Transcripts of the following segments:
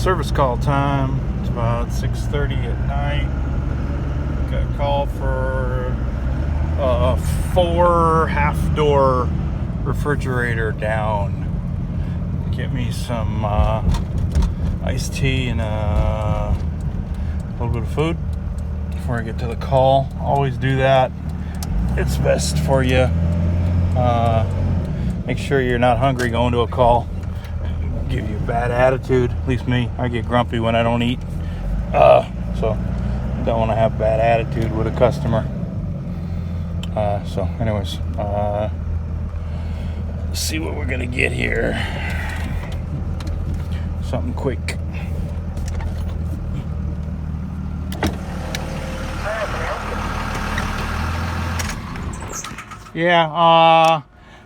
service call time. It's about 6:30 at night. Got a call for a 4 half-door refrigerator down. Get me some iced tea and a little bit of food before I get to the call. Always do that. It's best for you. Make sure you're not hungry going to a call. Give you a bad attitude. At least me. I get grumpy when I don't eat. So don't want to have bad attitude with a customer. So anyways, let's see what we're gonna get here. Something quick. Yeah,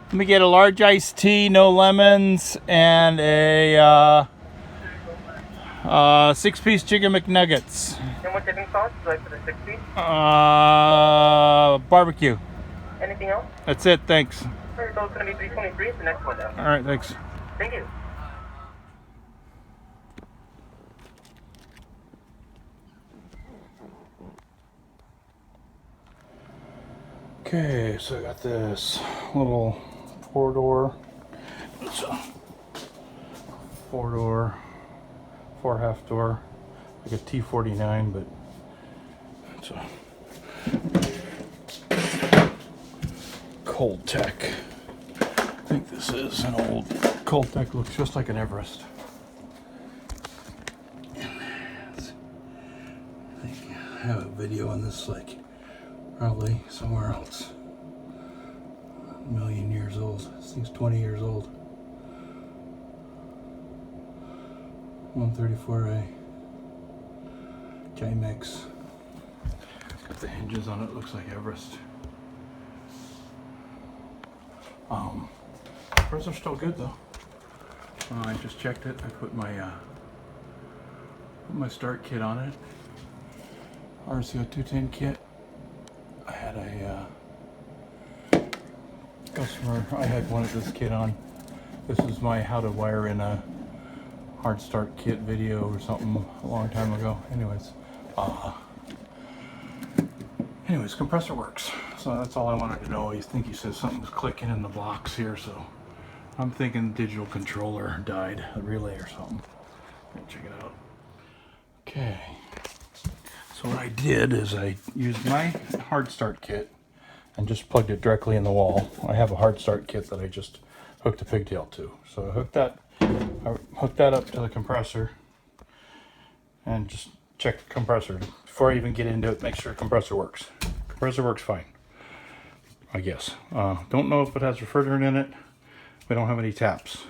let me get a large iced tea, no lemons, and a 6-piece chicken McNuggets. And what dipping sauce would you like for the 6-piece? Barbecue. Anything else? That's it, thanks. Alright, so it's going to be $3.23. It's the next one down. Alright, thanks. Thank you. Okay, so I got this little 4-door. It's a 4-door, 4 half-door, like a T49, but it's a Cold Tech. I think this is an old Cold Tech. Looks just like an Everest. I think I have a video on this, like probably somewhere else. A million years old. This thing's 20 years old. 134A. J-Mix. Got the hinges on it. Looks like Everest. Compressors are still good though. I just checked it. I put my start kit on it. Rc-0210 kit. I had a customer, I had wanted this kit on. This is my how to wire in a hard start kit video or something a long time ago. Anyways, compressor works. So that's all I wanted to know. I think he says something was clicking in the box here, so I'm thinking digital controller died, a relay or something. Check it out. Okay. So what I did is I used my hard start kit and just plugged it directly in the wall. I have a hard start kit that I just hooked a pigtail to. So I hooked that up to the compressor and just check the compressor before I even get into it. Make sure the compressor works. Compressor works fine, I guess. Don't know if it has refrigerant in it. We don't have any taps.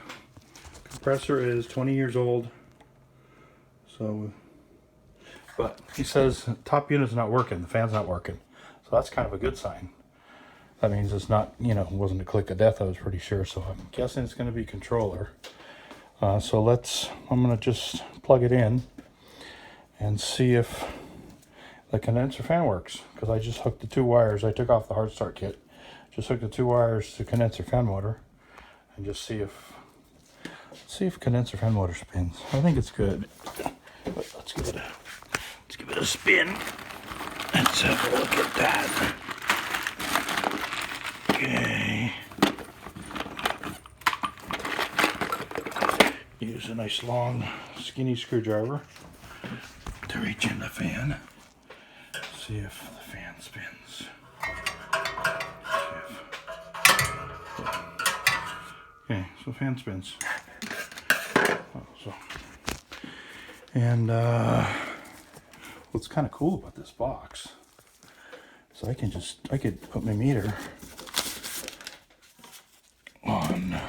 Compressor is 20 years old. So. But he says the top unit's not working, the fan's not working. So that's kind of a good sign. That means it's not, it wasn't a click of death, I was pretty sure. So I'm guessing it's going to be controller. I'm going to just plug it in and see if the condenser fan works. Because I just hooked the 2 wires. I took off the hard start kit. Just hooked the 2 wires to condenser fan motor. And just see if condenser fan motor spins. I think it's good. But let's give it a spin. Let's have a look at that. Okay. Use a nice long skinny screwdriver to reach in the fan. See if the fan spins. Okay, so fan spins. What's kind of cool about this box is I could put my meter on.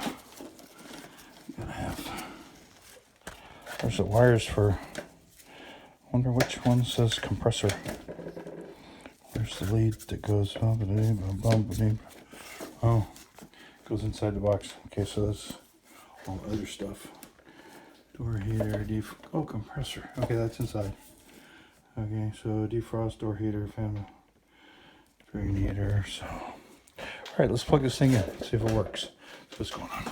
There's the wires for, I wonder which one says compressor. There's the lead that goes, oh, goes inside the box. Okay, so that's all the other stuff. Door heater, compressor. Okay, that's inside. Okay, so defrost, door heater, fan, drain heater. So, all right, let's plug this thing in. See if it works. See what's going on.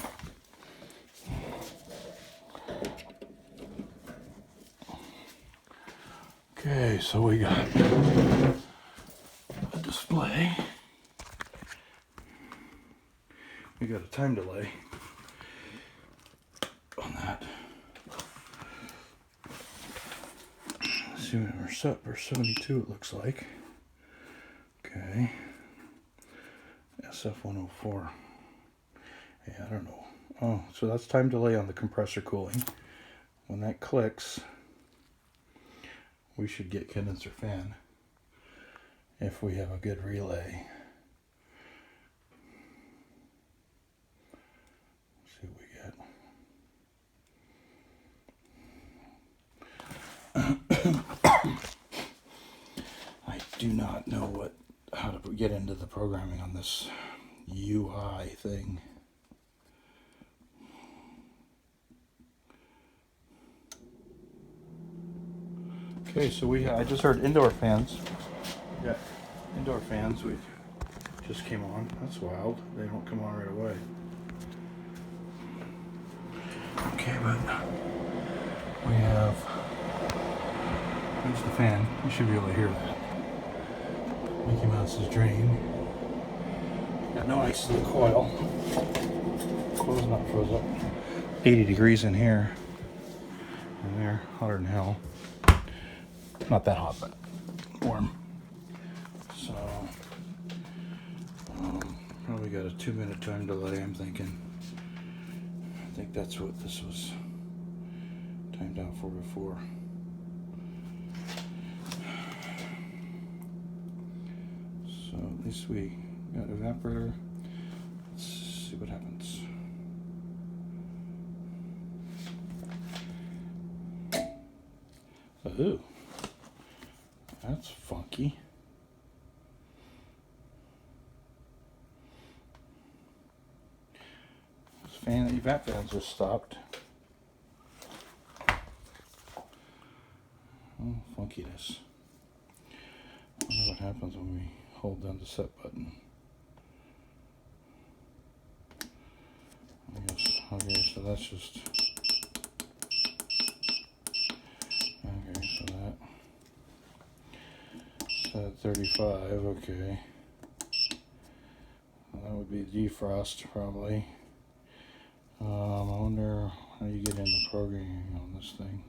Okay, so we got a display. We got a time delay on that. Let's see, we're set for 72, it looks like. Okay. SF-104. Yeah, I don't know. Oh, so that's time delay on the compressor cooling. When that clicks, we should get condenser fan if we have a good relay. Let's see what we get. I do not know how to get into the programming on this UI thing. Okay, so I just heard indoor fans. Yeah, indoor fans. We just came on. That's wild. They don't come on right away. Okay, but we have. There's the fan. You should be able to hear that. Mickey Mouse's drain. Got no ice in the coil. Coil's not froze up. 80 degrees in here. And there, hotter than hell. Not that hot, but warm. So, probably got a 2-minute time delay, I'm thinking. I think that's what this was timed out for before. So at least we got evaporator. Let's see what happens. Ooh. That's funky. This fan, the evap fan just stopped. Oh, funkiness. I wonder what happens when we hold down the set button. I guess, okay, so that's just... Okay, so that... At 35, okay. That would be defrost probably. I wonder how you get into programming on this thing.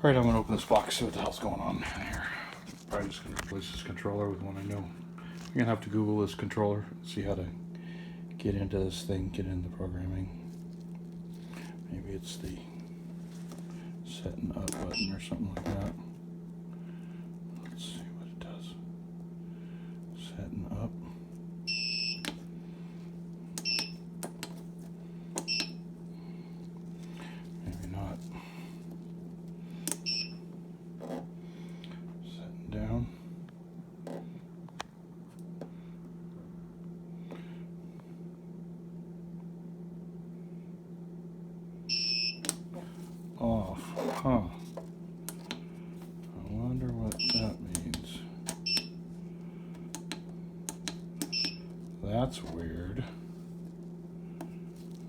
Alright, I'm going to open this box, see what the hell's going on here. Probably just going to replace this controller with one I know. You're going to have to Google this controller, see how to get into this thing, get into programming. Maybe it's the setting up button or something like that. Let's see what it does. Setting up. Maybe not. Down. Off. Huh. I wonder what that means. That's weird.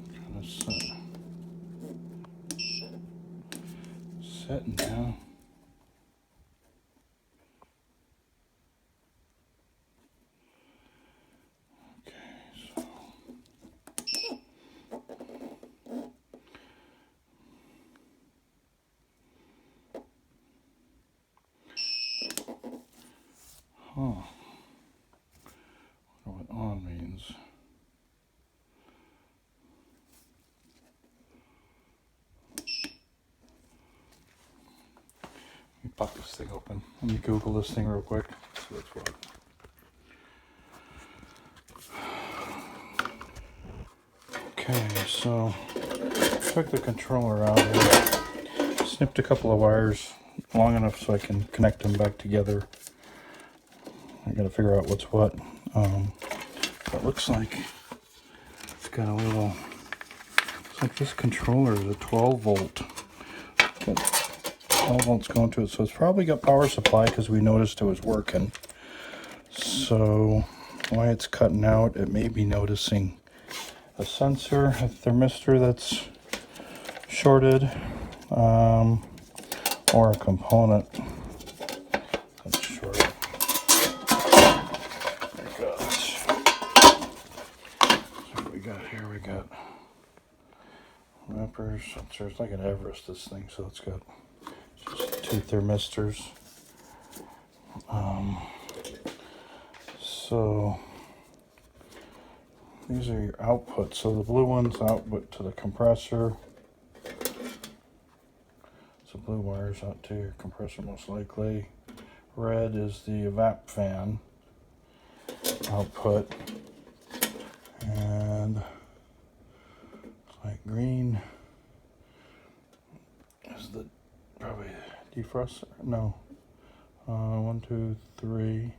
Kind of setting down. Huh. I wonder what on means. Let me pop this thing open. Let me Google this thing real quick. See what's what. Okay, so took the controller out here. Snipped a couple of wires long enough so I can connect them back together. I gotta figure out what's what. It looks like it's got a little like this controller is a 12 volt. Got 12 volts going to it, so it's probably got power supply because we noticed it was working. So why it's cutting out, it may be noticing a sensor, a thermistor that's shorted, or a component that's shorted. We got here, we got wrappers, sensors, like an Everest, this thing, so it's got just 2 thermistors. So these are your outputs. So the blue one's output to the compressor. So blue wires out to your compressor most likely. Red is the Hvac fan output. And like green is the probably defroster. No. 1, 2, 3.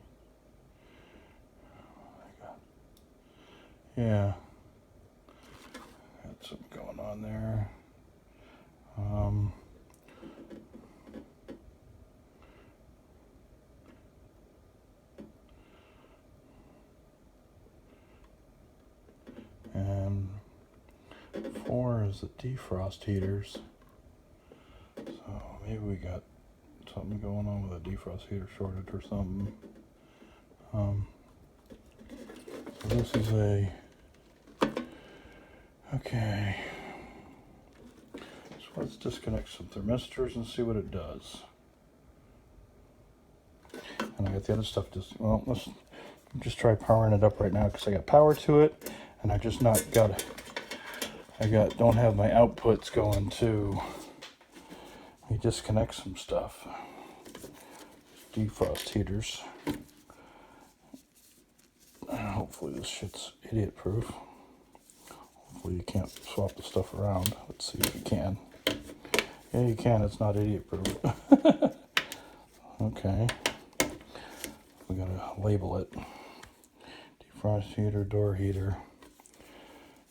Yeah. Got something going on there. And 4 is the defrost heaters. So maybe we got something going on with a defrost heater shortage or something. So this is a, okay. So let's disconnect some thermistors and see what it does. And I got the other stuff just, well, let's just try powering it up right now because I got power to it and I just not got, don't have my outputs going to, let me disconnect some stuff. Defrost heaters. Hopefully this shit's idiot proof. Hopefully you can't swap the stuff around. Let's see if you can. Yeah, you can. It's not idiot proof. Okay. We gotta label it. Defrost heater, door heater.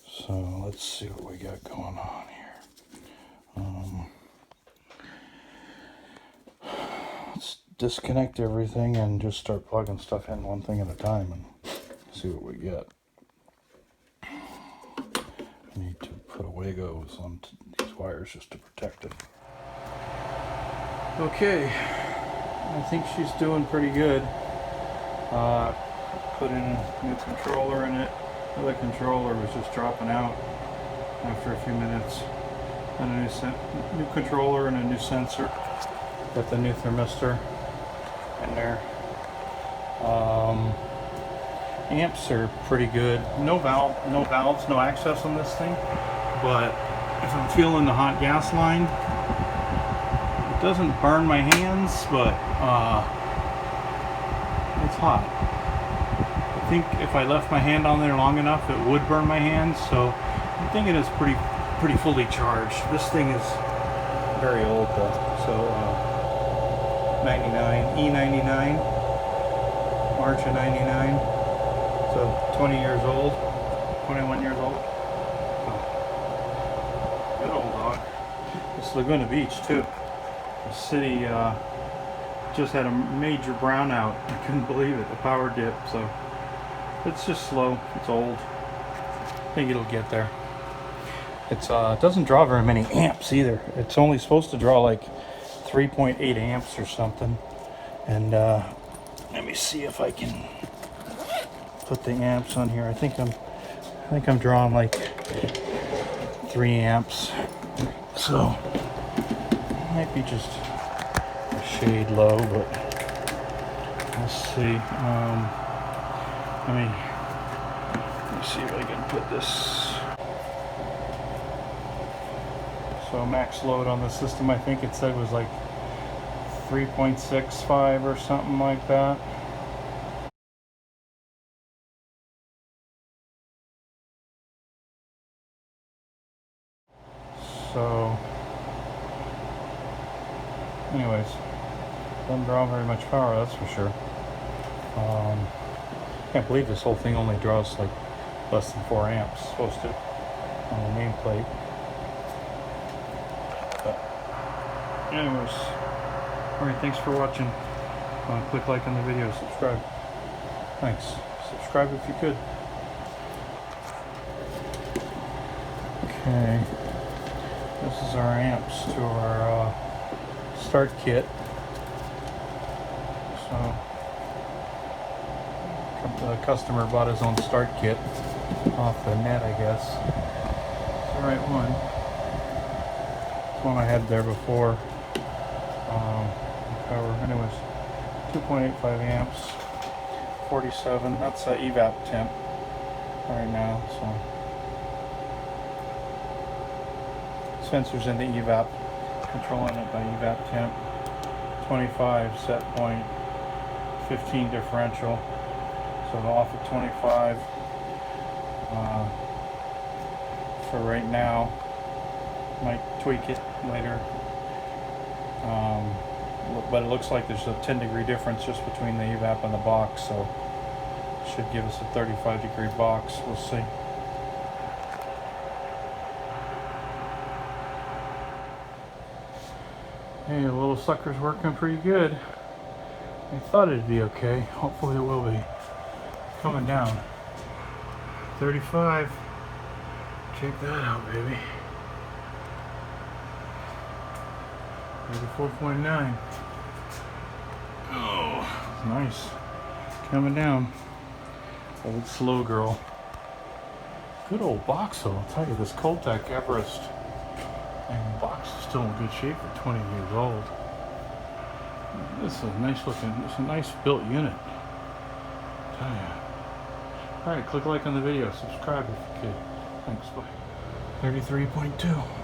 So let's see what we got going on here. Let's disconnect everything and just start plugging stuff in one thing at a time and see what we get. I need to put Hvac on these wires just to protect it. Okay, I think she's doing pretty good. Put in a new controller in it. The other controller was just dropping out after a few minutes. And a new controller and a new sensor. Got the new thermistor in there. Amps are pretty good. No valves, no access on this thing. But if I'm feeling the hot gas line, it doesn't burn my hands, but it's hot. I think if I left my hand on there long enough, it would burn my hands. So I'm thinking it's pretty fully charged. This thing is very old though. So 99, E99, March of 99. So 20 years old, 21 years old. So, good old dog. It's Laguna Beach too. The city just had a major brownout. I couldn't believe it, the power dip. So it's just slow, it's old. I think it'll get there. It doesn't draw very many amps either. It's only supposed to draw like 3.8 amps or something. And let me see if I can put the amps on here. I think I'm drawing like 3 amps. So it might be just a shade low, but let's see. Let me see if I can put this. So max load on the system, I think it said was like 3.65 or something like that. So anyways, doesn't draw very much power, that's for sure. Can't believe this whole thing only draws like less than 4 amps, supposed to, on the nameplate. Anyways, alright, thanks for watching. Click like on the video, subscribe. Thanks. Subscribe if you could. Okay, this is our amps to our start kit. So the customer bought his own start kit off the net, I guess. It's the right one. It's one I had there before. Cover. Anyways, 2.85 amps, 47. That's a evap temp right now. So sensors in the evap, controlling it by evap temp. 25 set point, 15 differential. So off at 25 for right now. Might tweak it later. But it looks like there's a 10-degree difference just between the evap and the box, so it should give us a 35-degree box. We'll see. Hey, the little sucker's working pretty good. I thought it'd be okay. Hopefully it will be. Coming down. 35. Check that out, baby. 34.9. Oh, nice. Coming down. Old slow girl. Good old box though. I'll tell you, this Hvac Everest and box is still in good shape for 20 years old. This is a nice looking, it's a nice built unit. I'll tell you. Alright, click like on the video, subscribe if you could. Thanks, bye. 33.2.